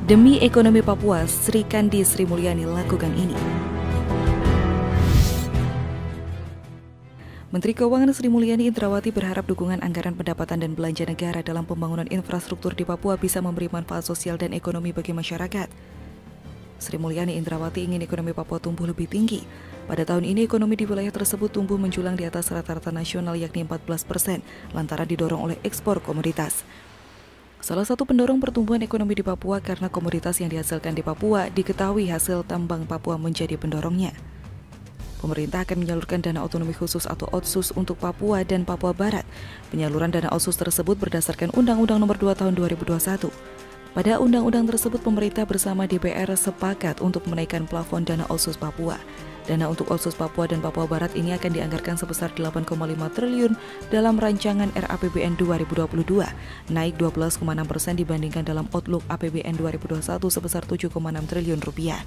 Demi ekonomi Papua, Sri Kandi Sri Mulyani lakukan ini. Menteri Keuangan Sri Mulyani Indrawati berharap dukungan anggaran pendapatan dan belanja negara dalam pembangunan infrastruktur di Papua bisa memberi manfaat sosial dan ekonomi bagi masyarakat. Sri Mulyani Indrawati ingin ekonomi Papua tumbuh lebih tinggi. Pada tahun ini ekonomi di wilayah tersebut tumbuh menjulang di atas rata-rata nasional yakni 14% lantaran didorong oleh ekspor komoditas. Salah satu pendorong pertumbuhan ekonomi di Papua karena komoditas yang dihasilkan di Papua diketahui hasil tambang Papua menjadi pendorongnya. Pemerintah akan menyalurkan dana otonomi khusus atau Otsus untuk Papua dan Papua Barat. Penyaluran dana Otsus tersebut berdasarkan Undang-Undang Nomor 2 Tahun 2021. Pada undang-undang tersebut pemerintah bersama DPR sepakat untuk menaikkan plafon dana Otsus Papua. Dana untuk Otsus Papua dan Papua Barat ini akan dianggarkan sebesar 8,5 triliun dalam rancangan RAPBN 2022, naik 12,6% dibandingkan dalam Outlook APBN 2021 sebesar 7,6 triliun rupiah.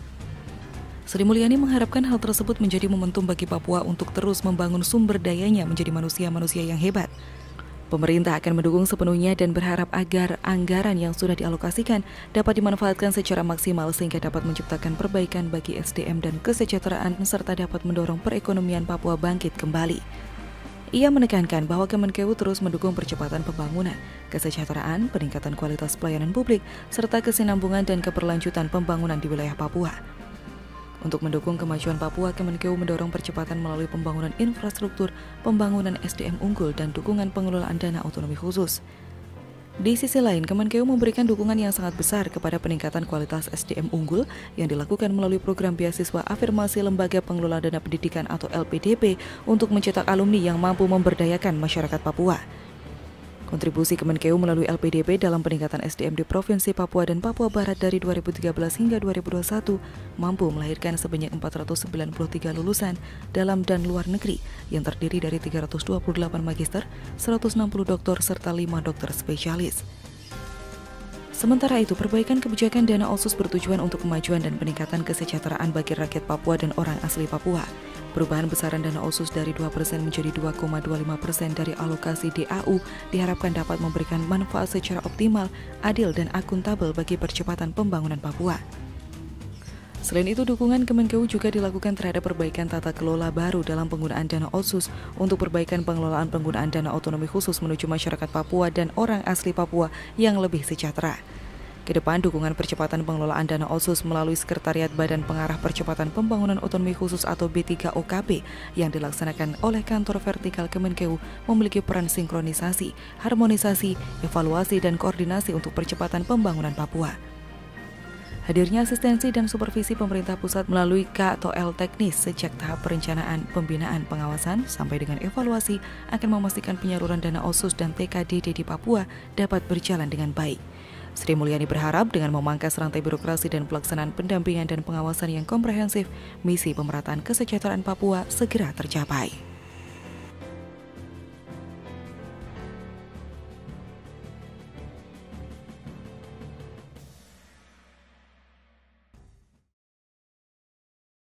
Sri Mulyani mengharapkan hal tersebut menjadi momentum bagi Papua untuk terus membangun sumber dayanya menjadi manusia-manusia yang hebat. Pemerintah akan mendukung sepenuhnya dan berharap agar anggaran yang sudah dialokasikan dapat dimanfaatkan secara maksimal sehingga dapat menciptakan perbaikan bagi SDM dan kesejahteraan serta dapat mendorong perekonomian Papua bangkit kembali. Ia menekankan bahwa Kemenkeu terus mendukung percepatan pembangunan, kesejahteraan, peningkatan kualitas pelayanan publik, serta kesinambungan dan keberlanjutan pembangunan di wilayah Papua. Untuk mendukung kemajuan Papua, Kemenkeu mendorong percepatan melalui pembangunan infrastruktur, pembangunan SDM unggul, dan dukungan pengelolaan dana otonomi khusus. Di sisi lain, Kemenkeu memberikan dukungan yang sangat besar kepada peningkatan kualitas SDM unggul yang dilakukan melalui program beasiswa afirmasi Lembaga Pengelola Dana Pendidikan atau LPDP untuk mencetak alumni yang mampu memberdayakan masyarakat Papua. Kontribusi Kemenkeu melalui LPDP dalam peningkatan SDM di Provinsi Papua dan Papua Barat dari 2013 hingga 2021 mampu melahirkan sebanyak 493 lulusan dalam dan luar negeri yang terdiri dari 328 magister, 160 doktor, serta 5 dokter spesialis. Sementara itu, perbaikan kebijakan dana Otsus bertujuan untuk kemajuan dan peningkatan kesejahteraan bagi rakyat Papua dan orang asli Papua. Perubahan besaran dana Otsus dari 2% menjadi 2,25% dari alokasi DAU diharapkan dapat memberikan manfaat secara optimal, adil, dan akuntabel bagi percepatan pembangunan Papua. Selain itu, dukungan Kemenkeu juga dilakukan terhadap perbaikan tata kelola baru dalam penggunaan dana Otsus untuk perbaikan pengelolaan penggunaan dana otonomi khusus menuju masyarakat Papua dan orang asli Papua yang lebih sejahtera. Kedepan, dukungan percepatan pengelolaan dana Otsus melalui Sekretariat Badan Pengarah Percepatan Pembangunan Otonomi Khusus atau B3OKP yang dilaksanakan oleh kantor vertikal Kemenkeu memiliki peran sinkronisasi, harmonisasi, evaluasi, dan koordinasi untuk percepatan pembangunan Papua. Hadirnya asistensi dan supervisi pemerintah pusat melalui K atau L teknis sejak tahap perencanaan, pembinaan, pengawasan, sampai dengan evaluasi akan memastikan penyaluran dana Otsus dan TKDD di Papua dapat berjalan dengan baik. Sri Mulyani berharap dengan memangkas rantai birokrasi dan pelaksanaan pendampingan dan pengawasan yang komprehensif, misi pemerataan kesejahteraan Papua segera tercapai.